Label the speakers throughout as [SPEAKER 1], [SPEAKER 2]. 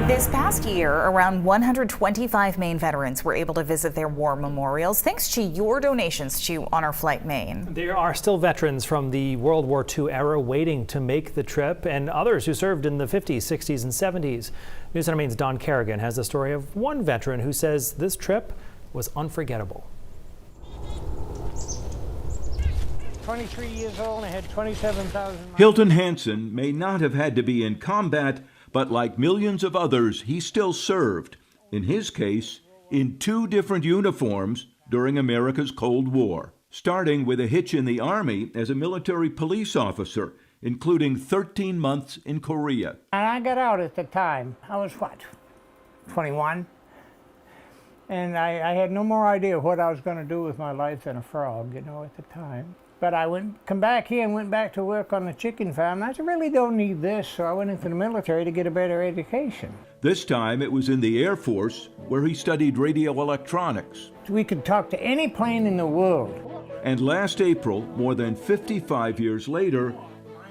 [SPEAKER 1] This past year, around 125 Maine veterans were able to visit their war memorials thanks to your donations to Honor Flight Maine.
[SPEAKER 2] There are still veterans from the World War II era waiting to make the trip, and others who served in the 50s, 60s, and 70s. News Center Maine's Don Kerrigan has the story of one veteran who says this trip was unforgettable.
[SPEAKER 3] 23 years old, I had 27,000.
[SPEAKER 4] Hilton Hanson may not have had to be in combat, but like millions of others, he still served, in his case, in 2 different uniforms during America's Cold War, starting with a hitch in the Army as a military police officer, including 13 months in Korea.
[SPEAKER 3] And I got out at the time. I was, 21? And I had no more idea what I was going to do with my life than a frog, at the time. But I come back here and went back to work on the chicken farm. And I said, really don't need this, so I went into the military to get a better education.
[SPEAKER 4] This time it was in the Air Force, where he studied radio electronics.
[SPEAKER 3] We could talk to any plane in the world.
[SPEAKER 4] And last April, more than 55 years later,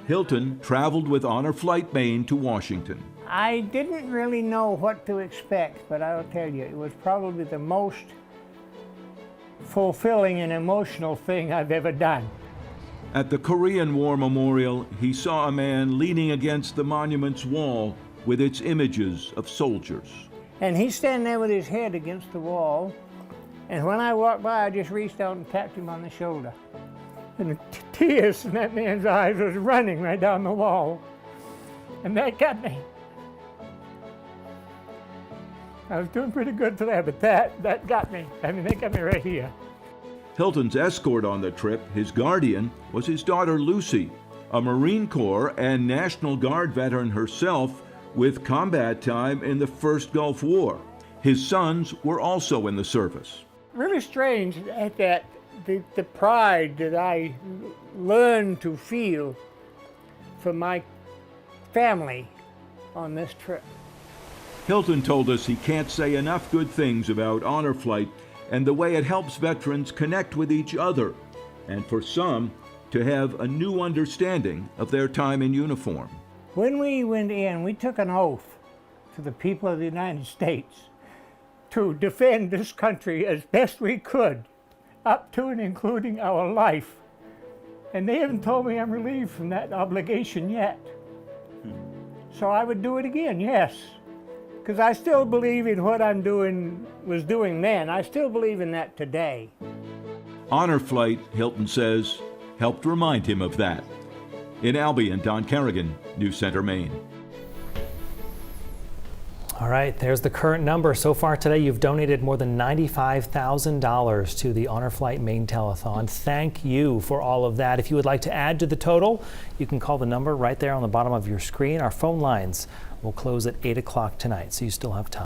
[SPEAKER 4] Hilton traveled with Honor Flight Maine to Washington.
[SPEAKER 3] I didn't really know what to expect, but I'll tell you, it was probably the most fulfilling and emotional thing I've ever done.
[SPEAKER 4] At the Korean War Memorial, he saw a man leaning against the monument's wall with its images of soldiers.
[SPEAKER 3] And he's standing there with his head against the wall, and when I walked by, I just reached out and tapped him on the shoulder. And the tears in that man's eyes was running right down the wall. And that got me. I was doing pretty good for that, but that got me. I mean, that got me right here.
[SPEAKER 4] Hilton's escort on the trip, his guardian, was his daughter Lucy, a Marine Corps and National Guard veteran herself with combat time in the First Gulf War. His sons were also in the service.
[SPEAKER 3] Really strange at that, the pride that I learned to feel for my family on this trip.
[SPEAKER 4] Hilton told us he can't say enough good things about Honor Flight and the way it helps veterans connect with each other, and for some, to have a new understanding of their time in uniform.
[SPEAKER 3] When we went in, we took an oath to the people of the United States to defend this country as best we could, up to and including our life. And they haven't told me I'm relieved from that obligation yet. So I would do it again, yes. Because I still believe in what was doing then. I still believe in that today.
[SPEAKER 4] Honor Flight, Hilton says, helped remind him of that. In Albion, Don Kerrigan, News Center, Maine.
[SPEAKER 2] All right, there's the current number. So far today, you've donated more than $95,000 to the Honor Flight Maine Telethon. Thank you for all of that. If you would like to add to the total, you can call the number right there on the bottom of your screen. Our phone lines will close at 8 o'clock tonight, so you still have time.